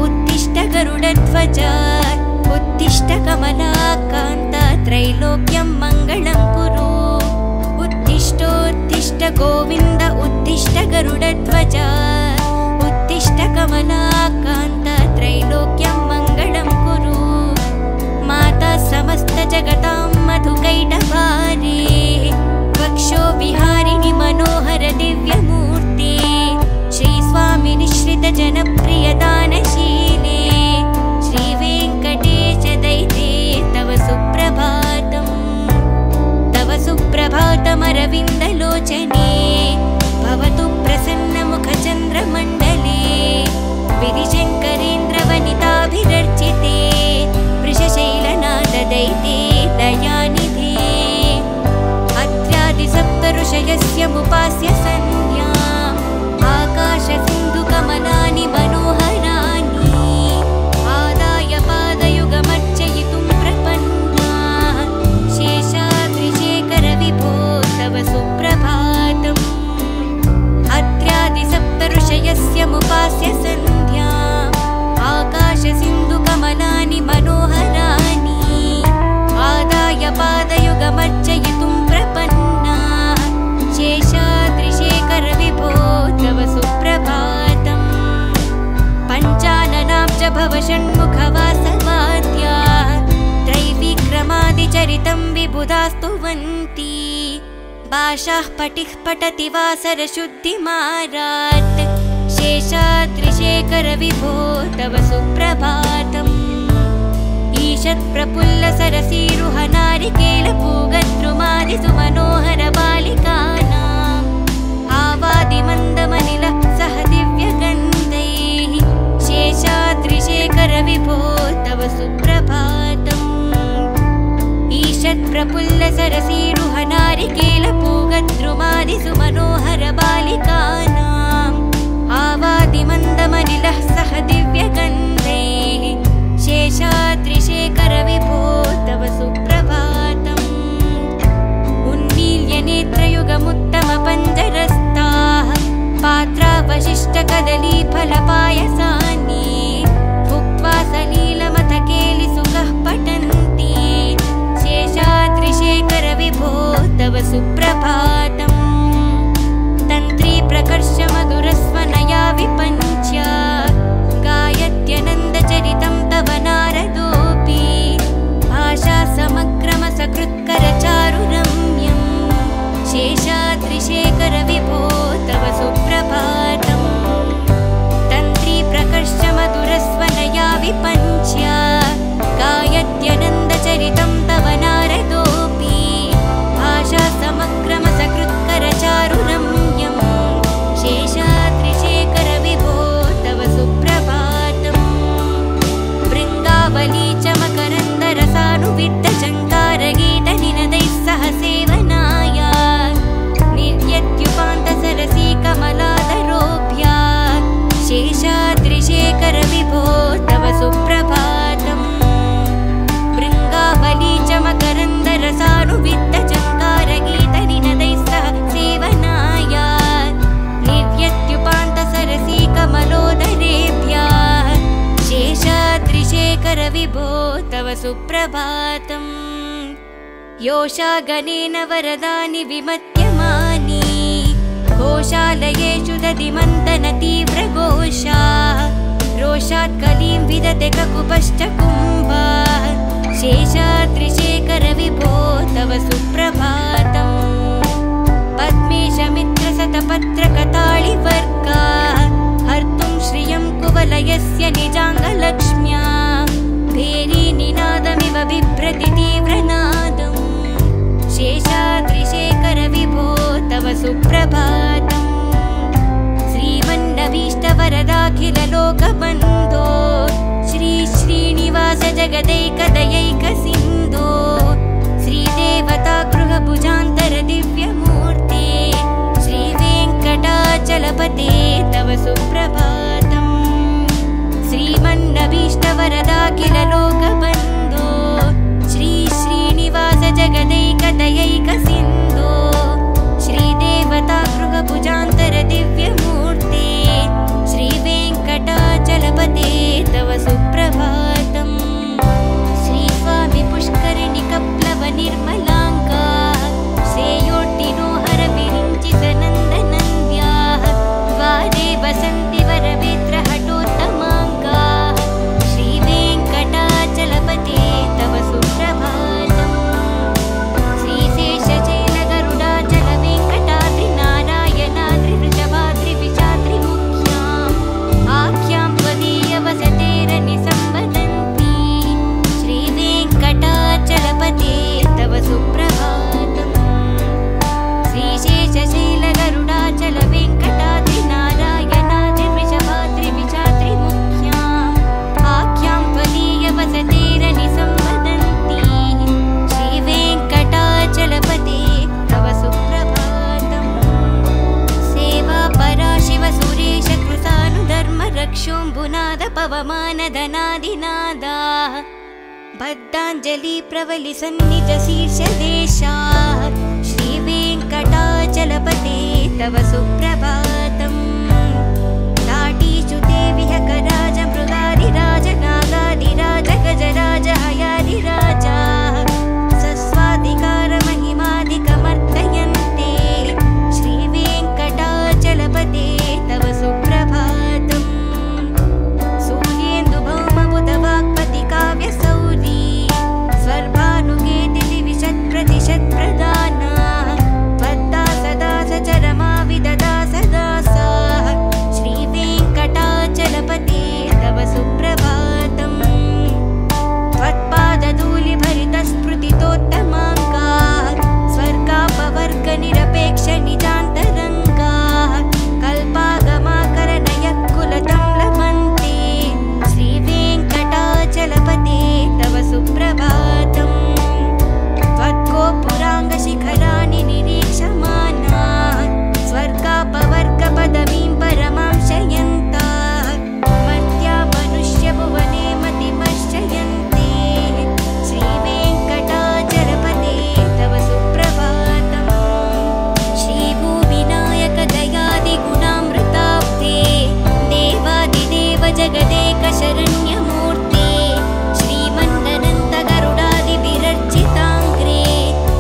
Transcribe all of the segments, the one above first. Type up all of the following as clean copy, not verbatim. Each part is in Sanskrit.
उत्तिष्ठ गरुडध्वज उत्तिष्ठ कमलाकान्त त्रैलोक्यं मङ्गलं कुरु उत्तिष्ठोत्तिष्ठ गोविन्द उत्तिष्ठ गरुडध्वज उत्तिष्ठ कमलाकान्त त्रैलोक्यं मङ्गलं कुरु माता समस्त जगतां मधुकैटभारे वक्षो विहारिणि मनोहर दिव्यमूर्ते श्रीस्वामि निश्रित जनप्रिय दानशीले श्रीवेङ्कटेश दैते तव सुप्रभातमरविन्दलोचने भवतु प्रसन्नमुखचन्द्रमण्डले विधिशङ्करेन्द्रवनिताभिरर्चिते वृषशैलनाथ दैते दयानिधे अत्र्यादिसप्तऋषयस्य मुपास्य सन्ध्याम् आकाशसिन्धुकमलानि मनोहराणि आदाय पादयुगमर्चयितुं प्रपन्नाः शेषाद्रिशेखरविभो तव सुप्रभातम् अत्र्यादिसप्तऋषयस्य मुपास्य सन्ध्याम् आकाशसिन्धुकमलानि मनोहराणि आदाय पादयुगमर्चयितुं प्रपन्नाः शेषाद्रिशेखरविभो तव सुप्रभातम् पञ्चाननाब्ज भव षण्मुखवासवाद्याः त्रैविक्रमादिचरितं विबुधास्तुवन्ति भाषाः पटिः पठति वासरशुद्धिमारात् शेषाद्रिशेखरविभो तव सुप्रभातम् ईषत्प्रफुल्लसरसीरुहनारिकेलपूगद्रुमादिसुमनोहर बालिकानाम् आवादिमन्दमनिलः सह दिव्यगन्धैः शेषाद्रिशेखरविभो तव सुप्रभातम् ईषत्प्रफुल्लसरसीरुहनारिकेलपूगद्रुमादिसुमनोहर बालिकानाम् आवादिमन्दमनिलः सह दिव्यगन्धैः शेषाद्रिशेखरविभो तव सुप्रभातम् उन्मील्यनेत्रयुगमुत्तमपञ्जरस्ताः पात्रावशिष्टकदलीफलपायसानि भुक्त्वा सलीलमथकेलिसुखः पठन्ति शेषाद्रिशेखरविभो तव सुप्रभातम् तन्त्री प्रकर्षमधुरस्वनया विपञ्च गायत्यनन्दचरितं तव नारदोऽपि भाषा समग्रमसकृत्करचारुरम्यं शेषाद्रिशेखरविभो तव सुप्रभातम् तन्त्री प्रकर्षमधुरस्वनया विपञ्च गायत्यनन्दचरितं तव नारदोऽपि भाषा समग्रमसकृत्करचारुरम्यं शेषाद्रिशेखरविभो तव सुप्रभातम् भृङ्गावली च मकरन्दरसानुविद्धचङ्कारगीतनिनदैः सह सेवनाय निर्यत्युपान्तसरसी कमलादरोभ्याः शेषाद्रिशेखरविभो तव सुप्रभातम् भृङ्गावली च मकरन्दरसानुविद्धचङ्कारगीतनिनदैः सह सेवनाय निर्यत्युपान्तसरसी कमलोदरेभ्यः शेषाद्रिशेखरविभो तव सुप्रभातम् योषागणेन वरदानि विमत्यमानि घोषालयेषु दधिमन्तनतीव्रघोषाः रोषात् कलीं विदते ककुपश्च कुम्भाः शेषाद्रिशेखरविभो तव सुप्रभातम् पद्मेशमित्रशतपत्रकताळिवर्गाः हर्तुं श्रियं कुवलयस्य निजाङ्गलक्ष्म्या भेरीनिनादमिव बिभ्रति तीव्रनादम् शेषाद्रिशेखरविभो तव सुप्रभातम् श्रीमन्नभीष्टवरदाखिललोकबन्धो श्रीश्रीनिवास जगदैकदयैकसिन्धो श्रीदेवतागृहभुजान्तरदिव्यमूर्ते श्रीवेङ्कटाचलपते तव सुप्रभातम् श्रीमन्नभीष्टवरदाखिललोकबन्धो श्रीश्रीनिवास जगदैकदयैकसिन्धो श्रीदेवतागृहभुजान्तरदिव्यमूर्ते श्रीवेङ्कटाचलपते पवमानधनादिनादाः बद्धाञ्जलि प्रवलिसन्निजशीर्षदेशाः श्रीवेङ्कटाचलपते तव सुप्रभातम् ताटीचुते विहकराज मृगादिराज नागादिराज गजराज हयादिराजाः सस्वाधिकार महिमाधिकमर्दयन्ते श्रीवेङ्कटाचलपते तव सुप्रभातम् सूर्येन्दुभौमबुधवाक्पति काव्यसौरी स्वर्भानुगेति विशत्प्रतिशत्प्रदानाः बद्धा सदा सचरमा विददा सदासाः श्रीवेङ्कटाचलपते तव सुप्रभातम् त्वत्पादधूलिभरितस्फुटितोत्तमाङ्गाः स्वर्गापवर्गनिरपेक्षनिजान्तरङ्गाः कल्पागमाकरनयः कुलतं लभन्ते श्रीवेङ्कटाचलपते तव सुप्रभातम् त्वद्गोपुराङ्गशिखराणि निरीक्षमानाः स्वर्गापवर्गपदवीं परमां शयन्ताः मर्त्या मनुष्यभुवने मतिमर्शयन्ते श्रीवेङ्कटाचलपते तव सुप्रभातम् श्रीभूविनायकदयादिगुणामृताब्धे देवादिदेव जगदेकशरण्यमूर्ते श्रीमन्ननन्तगरुडादिभिरर्चिताङ्ग्रे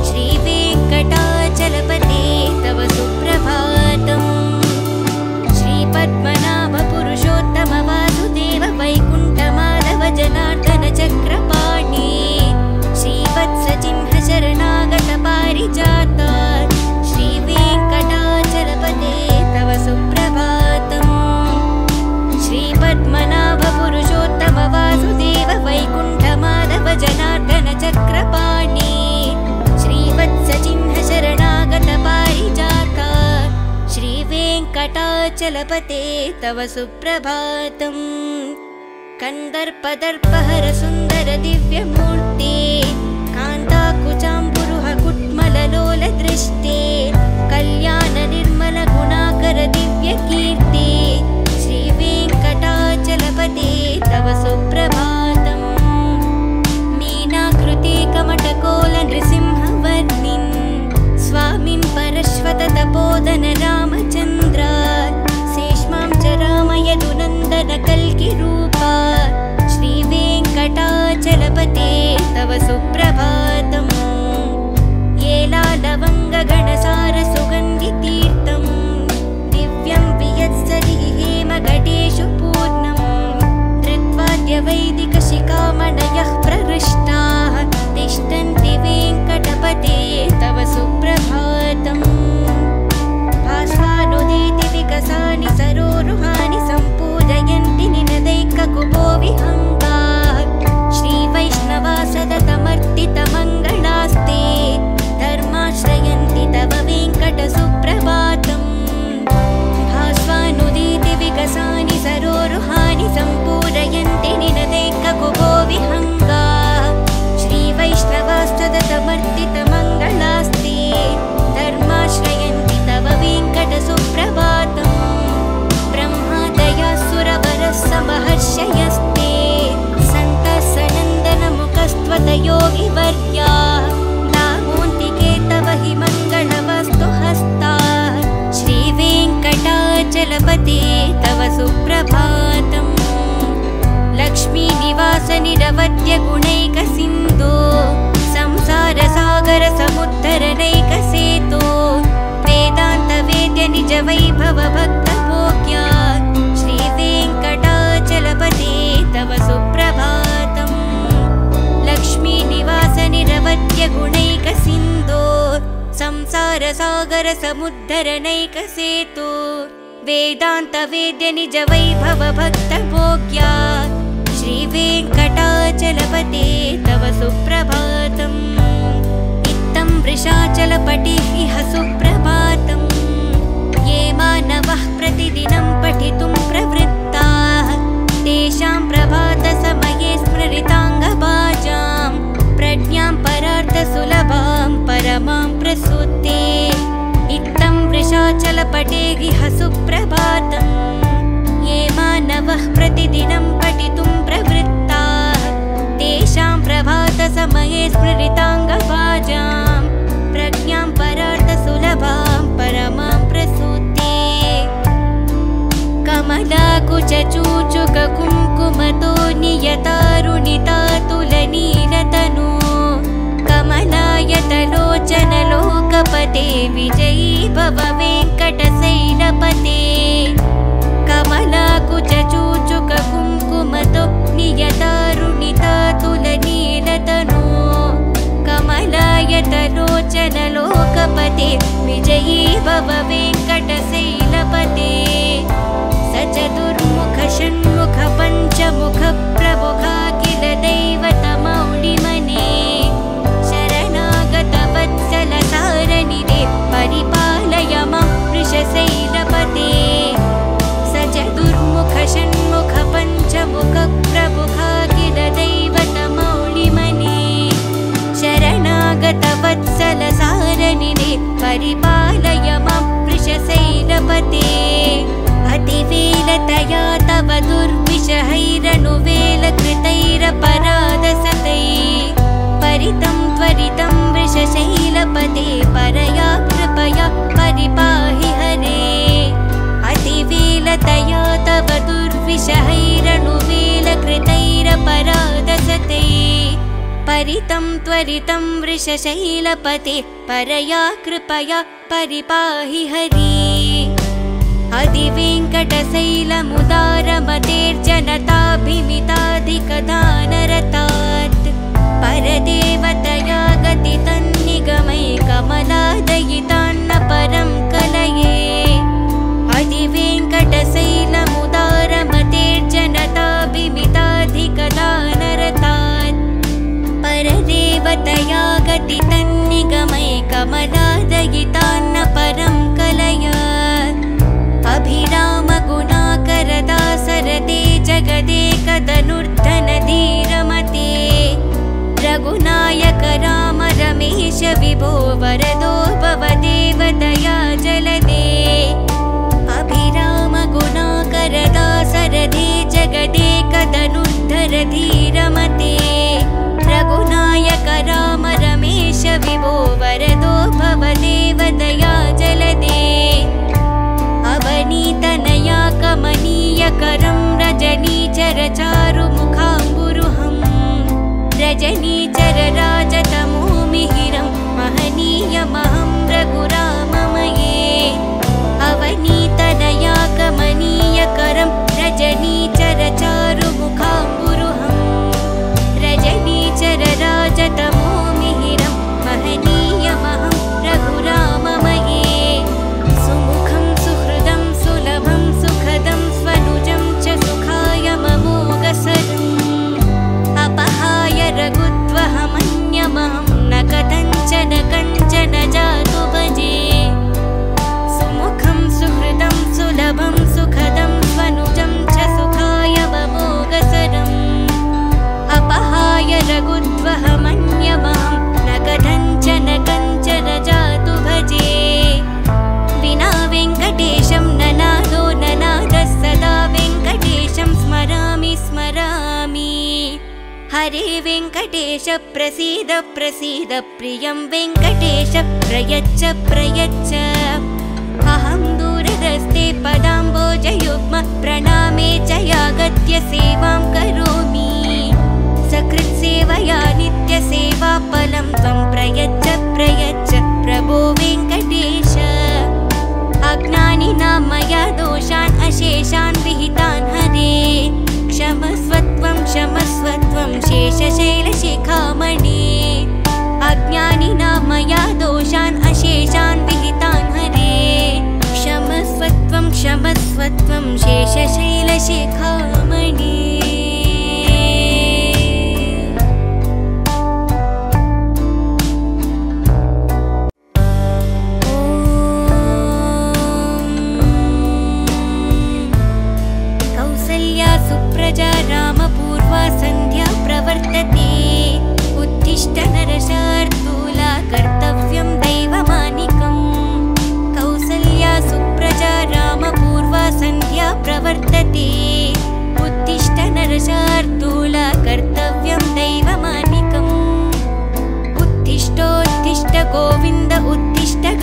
श्रीवेङ्कटाचलपते तव सुप्रभातम् श्रीपद्मनाभपुरुषोत्तम वासुदेव वैकुण्ठमाधव जनार्दन चक्रपाणि श्रीवत्सचिह्न शरणागत पारिजात श्रीवेङ्कटाचलपते तव सुप्रभातम् श्रीपद्मनाभपुरुषोत्तम वासुदेव वैकुण्ठमाधव जनार्दन चक्रपाणि श्रीवत्सचिह्न शरणागत पारिजात श्रीवेङ्कटाचलपते तव सुप्रभातम् कन्दर्पदर्पहर सुन्दर दिव्यमूर्ते कान्ताकुचाम्बुरुह कुट्मललोलदृष्टे कल्याण निर्मल गुणाकर दिव्यकीर्ते श्रीवेङ्कटाचलपते तव सुप्रभातम् मीनाकृते कमटकोल नृसिंहवर्णिन् स्वामिन् परश्वत तपोदन रामचन्द्र शेष्मां च रामयदुनन्दन कल्किरूपा श्रीवेङ्कटाचलपते तव सुप्रभातम् येलालवङ्गगणसार सुगन्धितीर्थं दिव्यं वियत्सरि हेमघटेषु पूर्णं धृत्वाद्यवैदिकशिखामणयः प्रहृष्टाः तिष्ठन्ति वेङ्कटपते तव सुप्रभातम् भास्वानुदेति विकसानि सरोरुहानि सम्पूजयन्ति निनदैककुपो विहङ्गाः श्रीवैष्णवा सततमर्तितमङ्गलास्ते धर्माश्रयन्ति तव वेङ्कटसुप्रभातम् भास्वानुदेति विकसानि सरोरुहानि सम्पूजयन्ति निनदैककुपो विहङ्गाः श्रीवैष्णवास्तदतमर्तितमङ्गलास्ते धर्माश्रयन्ति तव वेङ्कटसुप्रभातम् ब्रह्मादयासुरवरः समहर्षयस्ते सन्तः सनन्दनमुखस्त्वदयोगिवर्या दामोऽन्तिके तव हि मङ्गलवस्तु हस्ताः श्रीवेङ्कटाचलपते तव सुप्रभातम् लक्ष्मीनिवास निरवद्य गुणैकसिन्धो संसारसागर समुद्धरणैकसेतो वेदान्तवेद्य निज वैभव भक्तभोग्या श्रीवेङ्कटाचलपते तव सुप्रभातम् लक्ष्मीनिवास निरवद्य गुणैकसिन्धो संसारसागर समुद्धरणैकसेतो वेदान्तवेद्य निज वैभव भक्तभोग्या श्रीवेङ्कटाचलपते तव सुप्रभातम् इत्थं वृषाचलपटे इह सुप्रभातम् ये मानवः प्रतिदिनं पठितुं प्रवृत्ताः तेषां प्रभातसमये स्मृताङ्गभाजां प्रज्ञां परार्थसुलभां परमां प्रसूते इत्थं वृषाचलपटे इह सुप्रभातम् ये मानव बहवः प्रतिदिनं पठितुं प्रवृत्ताः तेषां प्रभातसमये स्फुरिताङ्गभाजां प्रज्ञां परार्थसुलभां परमां प्रसूते कमलाकुचूचुककुङ्कुमतो नियतारुणितातुलनीलतनु कमलायतलोचनलोकपते विजयी भव वेङ्कटशैलपते कमलाकुचूचुककुङ्कुमतो नियतारुणितातुलनीलतनु कमलायतलोचनलोकपते विजयी भव वेङ्कटशैलपते स चतुर्मुख षण्मुख पञ्चमुख प्रमुखा किल दैवतमौलिमने शरणागतवत्सलसारनिधे परिपालय मां वृषशैलपते स चतुर्मुख षण्मुख पञ्चमुख प्रमुखा किल दैवतमौलिमने शरणागतवत्सलसारनिधे परिपालय मां वृषशैलपते अतिवेलतया तव दुर्विषहैरनुवेलकृतैरपराधसतै परितं त्वरितं वृषशैलपते परया कृपया परिपाहि हरे अतिवेलतया तव दुर्विषहैरनुवेलकृतैरपराधसतै परितं त्वरितं वृषशैलपते परया कृपया परिपाहि हरि अधिवेङ्कटशैलमुदारमतेर्जनताभिमिताधिकदानरतात् परदेवतया गतितन्निगमैकमलादयितान्न परं कलये अधिवेङ्कटशैलमुदारमतेर्जनताभिमिताधिकदानरतात् परदेवतया गतितन्निगमैकमलादयितान्न परं कलये अभिरामगुणाकरदासरते जगदेकधनुर्धनधीरमते रघुनायक राम रमेश विभो वरदो भवदेवदया जलदे अभिरामगुणाकरदासरते जगदेकधनुर्धरधीरमते रघुनायक राम रमेश विभो वरदो भवदेवदया जलदे अवनीतनया कमनीयकरं रजनीचरचारुमुखाम्बुरुहं रजनीचरराजतमोमिहिरं महनीयमहं रघुराममये अवनीतनया कमनीयकरं रजनीचरचारुमुखाम्बुरुहं रजनीचरराजतमोमिहिरं महनीयमहं रघुराममये सुमुखं सुहृदं सुलभं सुखदं स्वनुजं च सुखाय ममोगसरम् अपहाय रघुत्वहमन्यमहं न कथञ्चन कञ्चन जातु भजे सुमुखं सुहृदं सुलभं सुखदं स्वनुजं च सुखाय ममोगसरम् अपहाय रघुत्वहमन्यमहं न कथञ्चन कञ्चन जातु भजे विना वेङ्कटेशं ननादो ननादः सदा वेङ्कटेशं स्मरामि स्मरामि हरे वेङ्कटेश प्रसीद प्रसीद प्रियं वेङ्कटेश प्रयच्छ प्रयच्छ अहं दूरदस्ते पदाम्बोजयुग्म प्रणामे च यागत्य सेवां करोमि सकृत्सेवया नित्यसेवाफलं त्वं प्रयच्छ प्रयच्छ प्रभो वेङ्कटेश अज्ञानिनां मया दोषान् अशेषान् विहितान् हरे क्षमस्वत्वं क्षमस्वत्वं शेषशैलशिखामणि अज्ञानिनां मया दोषान् अशेषान् विहितान् हरे क्षमस्वत्वं क्षमस्वत्वं शेषशैलशिखामणि सुप्रजा रामपूर्वा सन्ध्या प्रवर्तते उत्तिष्ठ नरशार्दूला कर्तव्यं दैवमानिकम् कौसल्या सुप्रजा रामपूर्वा सन्ध्या प्रवर्तते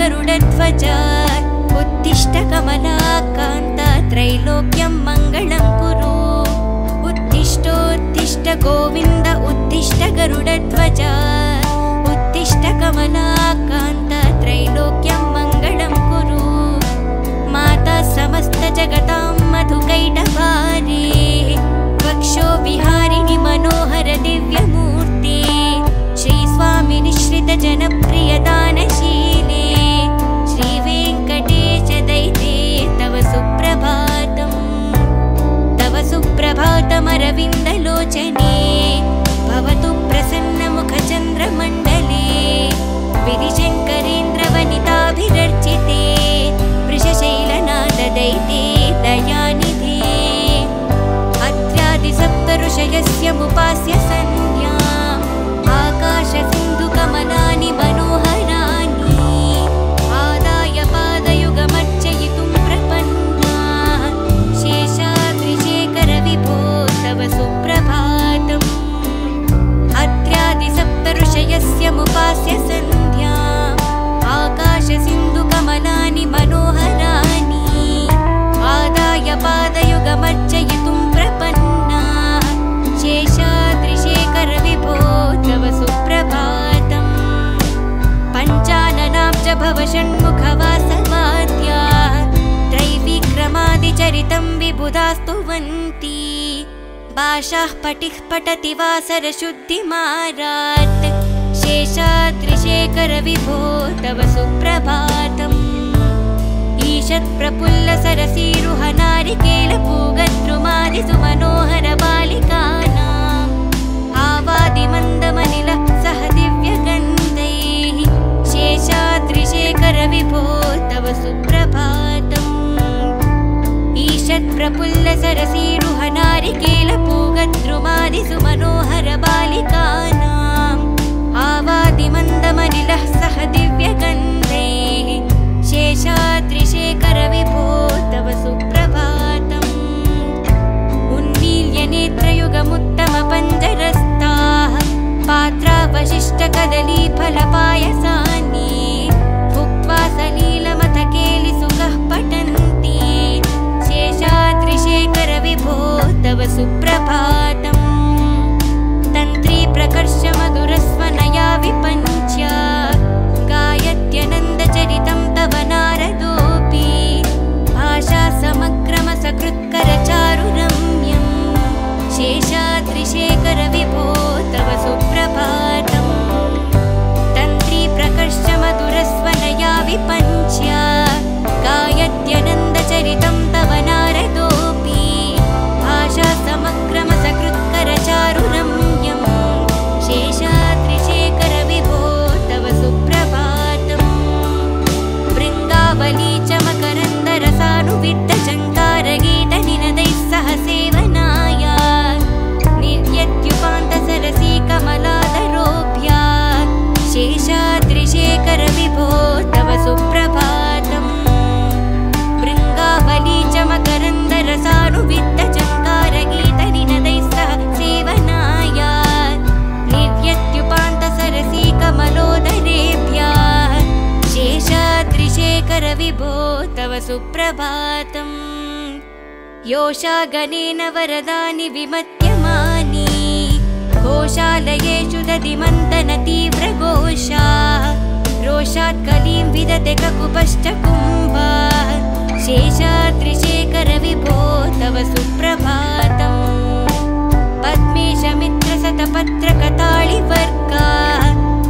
गरुडध्वज उत्तिष्ठ कमलाकान्त त्रैलोक्यं मङ्गलं कुरु उत्तिष्ठोत्तिष्ठ गोविन्द उत्तिष्ठ गरुडध्वज उत्तिष्ठ कमलाकान्त त्रैलोक्यं मङ्गलं कुरु माता समस्त जगतां मधुकैटभारे वक्षो विहारिणि मनोहर दिव्यमूर्ते श्रीस्वामिनि श्रित जनप्रियदानशीले श्रीवेङ्कटेश दैते तव सुप्रभातमरविन्दलोचने भवतु प्रसन्नमुखचन्द्रमण्डले विधिशङ्करेन्द्रवनिताभिरर्चिते वृषशैलनाथ दैते दयानिधे अत्र्यादिसप्तऋषयस्यमुपास्य सन्ध्याम् आकाशसिन्धुकमलानि मनोहराणि आदाय पादयुगमर्चयितुं प्रपन्ना शेषाद्रिशेखरविभो तव सुप्रभातम् अत्र्यादिसप्तऋषयस्यमुपास्य सन्ध्याम् आकाशसिन्धुकमलानि मनोहराणि आदाय पादयुगमर्चयितुं प्रपन्ना शेषाद्रिशेखरविभो तव सुप्रभातम् पञ्चाननाब्ज भव षण्मुखवासवाद्या त्रैविक्रमादिचरितं विबुधास्तुवन्ति भाषाः पटिः पठति वासरशुद्धिमारात् शेषाद्रिशेखरविभो तव सुप्रभातम् ईषत्प्रफुल्लसरसीरुहनारिकेलपूगद्रुमादिसुमनोहर बालिकानाम् आवादिमन्दमनिलः सह दिव्यगन्धैः शेषाद्रिशेखरविभो तव सुप्रभातम् ईषत्प्रफुल्लसरसीरुहनारिकेलपूगद्रुमादिसुमनोहर बालिकानाम् आवादिमन्दमनिलः सह दिव्यगन्धैः शेषाद्रिशेखरविभो तव सुप्रभातम् उन्मील्यनेत्रयुगमुत्तमपञ्जरस्ताः पात्रावशिष्टकदलीफलपायसानि भुक्त्वा सलीलमथकेलिसुखः पठन्ति शेषाद्रिशेखरविभो तव सुप्रभातम् तन्त्री प्रकर्षमधुरस्वनया विपञ्च्य गायत्यनन्दचरितं तव नारदोऽपि भाषा समक्रमसकृत्करचारुरम्यम् शेषाद्रिशेखरविभो तव सुप्रभातम् तन्त्री प्रकर्षमधुरस्वनया विपञ्च्य गायत्यनन्दचरितं तव नारदोऽपि भाषा समक्रमसकृत्करचारुरम्यम् शेषाद्रिशेखरविभो तव सुप्रभातम् भृङ्गावली च मकरन्दरसानुविद्धचङ्कारगीतनिनदैः सह सेवनाय निर्यत्युपान्तसरसी कमलादरोभ्या शेषाद्रिशेखरविभो तव सुप्रभातम् भृङ्गावली च मकरन्दरसानुविद्धचङ्कारगीतनिनदैः सह सेवनाय निर्यत्युपान्तसरसी कमलोदरेभ्यः शेषाद्रिशेखरविभो तव सुप्रभातम् योषागणेन वरदानि विमत्यमानि घोषालयेषु दधिमन्तनतीव्रघोषा रोषात् कलीं विदते ककुपश्च कुम्भः शेषाद्रिशेखरविभो तव सुप्रभातम् पद्मेशमित्रशतपत्रकताळिवर्गा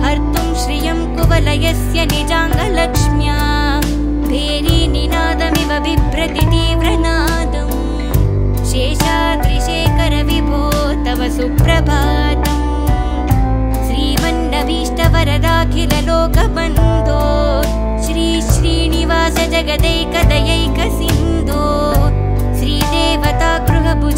हर्तुं श्रियं कुवलयस्य निजाङ्गलक्ष्म्या भेरीनिनादमिव बिभ्रति तीव्रनादम् शेषाद्रिशेखरविभो तव सुप्रभातम् श्रीमन्नभीष्टवरदाखिललोकबन्धो श्री श्रीनिवास जगदैकदयैकसिन्धो श्रीदेवता गृहभुज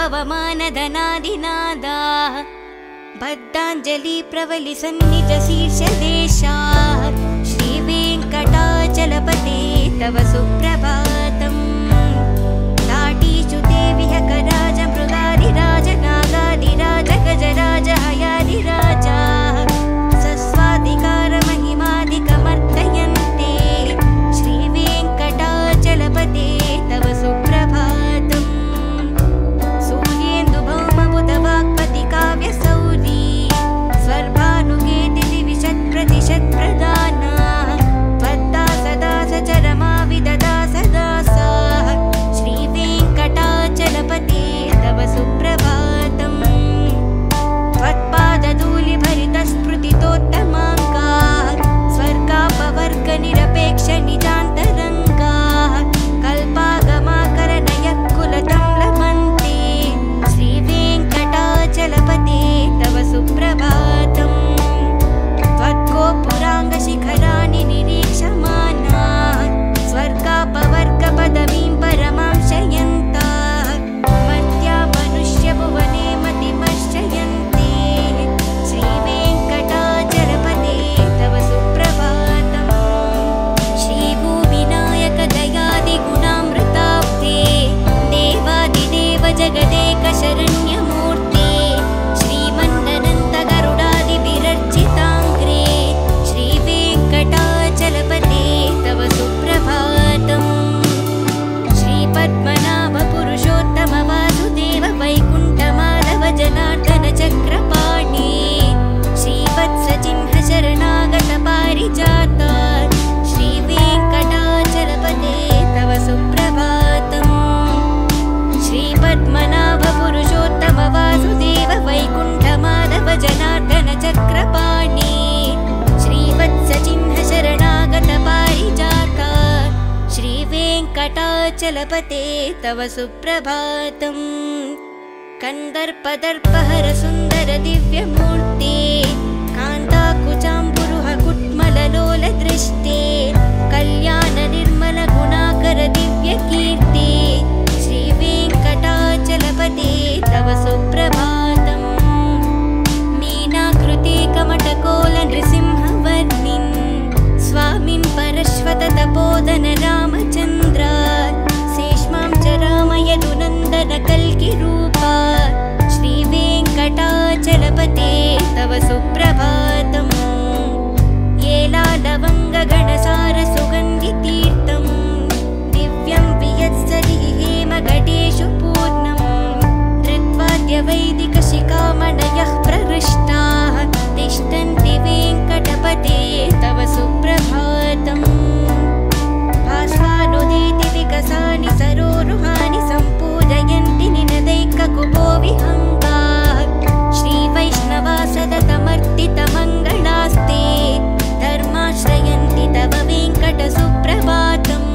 पवमानधनादिनादा बद्धाञ्जलि प्रवलिसन्निजशीर्षदेशा श्रीवेङ्कटाचलपते तव सुप्रभातम् लाटीचुते विहकराज मृगादिराज नागादिराज गजराज हयादिराजा सस्वाधिकार महिमाधिकमर्दयन्ते श्रीवेङ्कटाचलपते तव सुप्रभातम् सूर्येन्दुभौमबुधवाक्पति काव्यसौरी स्वर्भानुगेति दिविशत्प्रतिशत्प्रदाना त्वद्दा सदा सचरमा विददा सदा सा श्रीवेङ्कटाचलपते तव सुप्रभातम् त्वत्पादधूलिभरितस्फुटितोत्तमाङ्गा स्वर्गापवर्गनिरपेक्षनिजान्तरङ्गा कल्पागमाकरनयः लमन्ते श्रीवेङ्कटाचलपते तव सुप्रभातम् त्वद्गोपुराङ्गशिखराणि निरीक्षमाना स्वर्गापवर्गपदवीं परमां शयन्ता मर्त्या मनुष्यभुवने मतिमश्चयन्ते श्रीवेङ्कटाचलपते तव सुप्रभातम् श्रीभूविनायकदयादिगुणामृताब्धे देवादिदेव जगदेकशरण्यमूर्ते श्रीमन्ननन्तगरुडादिभिरर्चिताङ्ग्रे श्रीवेङ्कटाचलपते तव सुप्रभातम् श्रीपद्मनाभपुरुषोत्तम वासुदेव वैकुण्ठमाधव जनार्दन चक्रपाणि श्रीवत्सचिह्न शरणागत पारिजात श्रीवेङ्कटाचलपते तव सुप्रभातम् श्रीपद्मनाभपुरुषोत्तम वासुदेव वैकुण्ठमाधव जनार्दन चक्रपाणि श्रीवत्सचिह्न शरणागत पारिजात श्रीवेङ्कटाचलपते तव सुप्रभातम् कन्दर्पदर्पहर सुन्दर दिव्यमूर्ते कान्ताकुचाम्बुरुह कुट्मललोलदृष्टे कल्याण निर्मल गुणाकर दिव्यकीर्ते श्रीवेङ्कटाचलपते तव सुप्रभातम् मीनाकृते कमटकोल नृसिंहवर्णिन् स्वामिन् परश्वत तपोदन रामचन्द्र शेष्मां च रामयदुनन्दन कल्किरूपा श्रीवेङ्कटाचलपते तव सुप्रभातम् येलालवङ्गगणसार सुगन्धितीर्थं दिव्यं वियत्सरिः हेमघटेषु पूर्णम् धृत्वाद्यवैदिकशिखामणयः प्रहृष्टाः तिष्ठन्ति वेङ्कटपते तव सुप्रभातम् भास्वानुदेति विकसानि सरोरुहानि सम्पूजयन्ति निनदैककुपो विहङ्गाः श्रीवैष्णवा सततमर्तितमङ्गलास्ते धर्माश्रयन्ति तव वेङ्कटसुप्रभातम्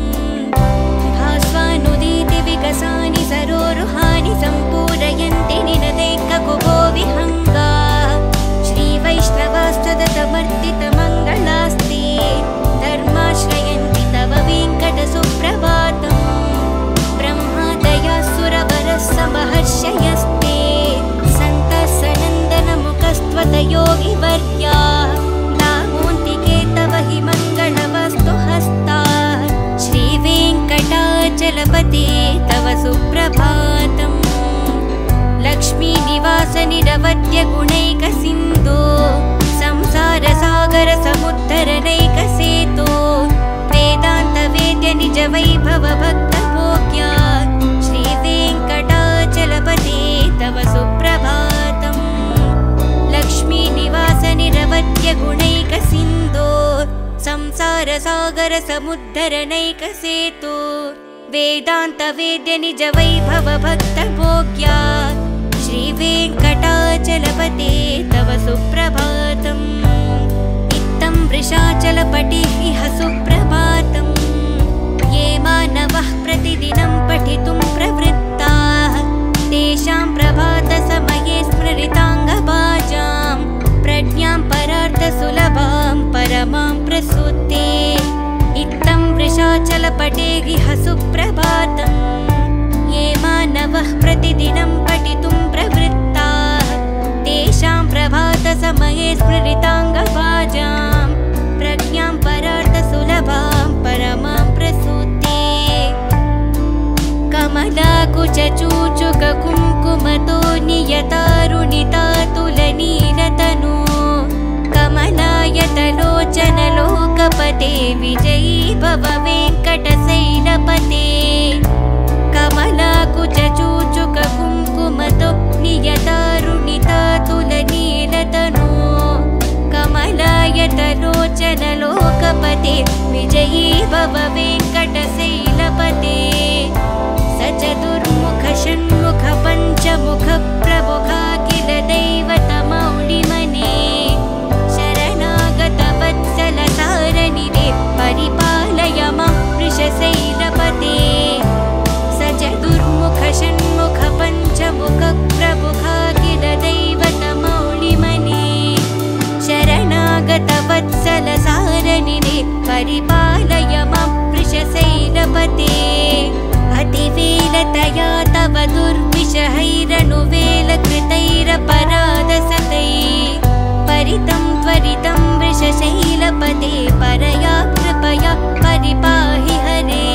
भास्वानुदेति विकसानि सरोरुहानि सम्पूजयन्ति निनदैककुपो विहङ्गाः श्रीवैष्णवास्तदतमर्तितमङ्गलास्ते धर्माश्रयन्ति तव वेङ्कटसुप्रभातम् ब्रह्मादयासुरवरः समहर्षयस्ते सन्तः सनन्दनमुखस्त्वतयोगिवर्या दामोऽन्तिके तव हि मङ्गलवस्तु हस्ता श्रीवेङ्कटाचलपते तव सुप्रभातम् लक्ष्मीनिवास निरवद्य गुणैकसिन्धो संसारसागर समुद्धरणैकसेतो वेदान्तवेद्य निज वैभव भक्तभोग्या श्रीवेङ्कटाचलपते तव सुप्रभातम् लक्ष्मीनिवास निरवद्य गुणैकसिन्धो संसारसागर समुद्धरणैकसेतो वेदान्तवेद्य निज वैभव भक्तभोग्या श्रीवेङ्कटाचलपते तव सुप्रभातम् इत्थं वृषाचलपटेः इह सुप्रभातम् ये मानवः प्रतिदिनं पठितुं प्रवृत्ताः तेषां प्रभातसमये स्मृताङ्गभाजां प्रज्ञां परार्थसुलभां परमां प्रसूते इत्थं वृषाचलपटेः इह सुप्रभातम् ये मानवः प्रतिदिनं पठितुं समये स्मृताङ्गभाजां प्रज्ञां परार्थसुलभां परमां प्रसूते कमलाकुचूचुककुङ्कुमतो नियतारुणितातुलनीलतनु कमलायतलोचनलोकपते विजयी भव वेङ्कटशैलपते कमलाकुचूचुककुङ्कुमतो नियतारुणितातुलनीलतनु कमलायतलोचनलोकपते विजयी भव वेङ्कटशैलपते स चतुर्मुख षण्मुख पञ्चमुख प्रमुखा किल दैवतमौलिमने शरणागतवत्सल सारनिधे परिपालय मां वृषशैलपते स चतुर्मुख षण्मुख पञ्चमुख प्रमुखा किल दैवतमौलिमने शरणागतवत्सल सारनिधे परिपालय मां वृषशैलपते अतिवेलतया तव दुर्विषहैरनुवेलकृतैरपराधसतै परितं त्वरितं वृषशैलपते परया कृपया परिपाहि हरे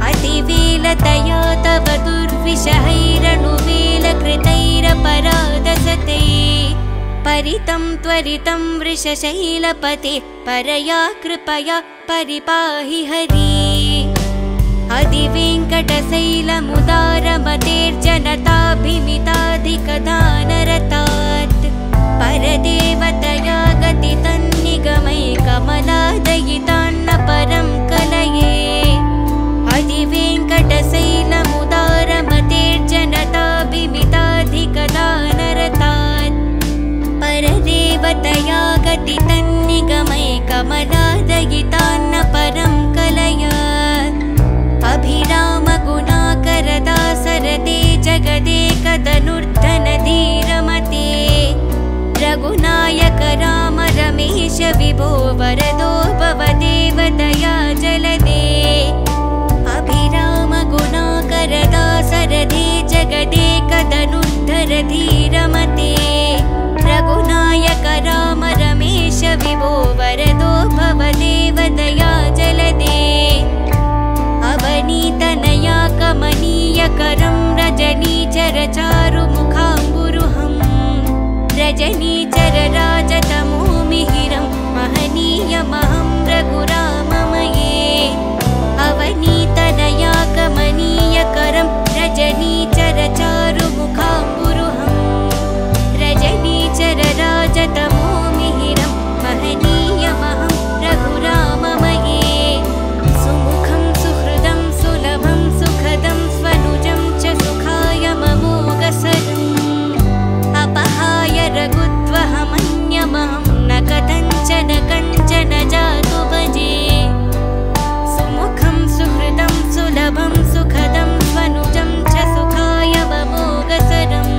अतिवेलतया तव दुर्विषहैरनुवेलकृतैरपराधसतै परितं त्वरितं वृषशैलपते परया कृपया परिपाहि हरि अधिवेङ्कटशैलमुदारमतेर्जनताभिमिताधिकदानरतात् परदेवतया गतितन्निगमै कमलादयितान्न परं कलये अधिवेङ्कटशैलमुदारमतेर्जनताभिमिताधिकदानरतात् परदेवतया गतितन्निगमै कमलादयितान्न परं कलय अभिरामगुणाकरदासरते जगदेकधनुर्धनधीरमते रघुनायक राम रमेश विभो वरदो भवदेवदया जलदे अभिरामगुणाकरदासरते जगदेकधनुर्धरधीरमते रघुनायक राम रमेश विभो वरदो भवदेवदया जलदे अवनीतनया कमनीयकरं रजनीचरचारुमुखाम्बुरुहं रजनीचरराजतमोमिहिरं महनीयमहं रघुराममये अवनीतनया कमनीयकरं रजनीचरचारुमुखाम्बुरुहं रजनीचरराजतमोमिहिरं महनीयमहं रघुराममये सुमुखं सुहृदं सुलभं सुखदं स्वनुजं च सुखाय ममोगसरम् अपहाय रघुत्वहमन्यमहं न कथञ्चन कञ्चन जातु भजे सुमुखं सुहृदं सुलभं सुखदं स्वनुजं च सुखाय ममोगसरम्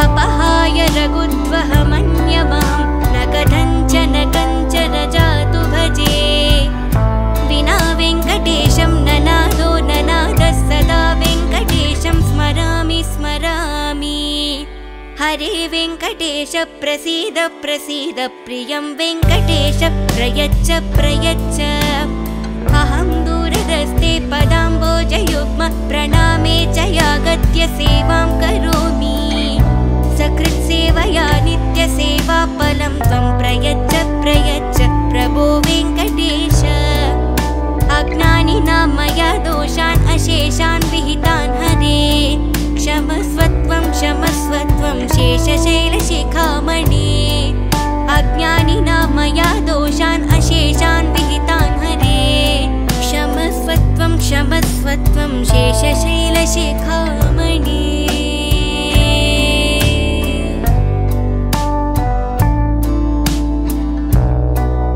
अपहाय रघुत्वहमन्यमहं न कथञ्चन कञ्चन जातु भजे विना वेङ्कटेशं ननादो ननादः सदा वेङ्कटेशं स्मरामि स्मरामि हरे वेङ्कटेश प्रसीद प्रसीद प्रियं वेङ्कटेश प्रयच्छ प्रयच्छ अहं दूरदस्ते पदाम्बोजयुग्म प्रणामे च यागत्य सेवां करोमि सकृत्सेवया नित्यसेवाफलं त्वं प्रयच्छ प्रयच्छ प्रभो वेङ्कटेश अज्ञानिनां मया दोषान् अशेषान् विहितान् हरे क्षमस्वत्वं क्षमस्वत्वं शेषशैल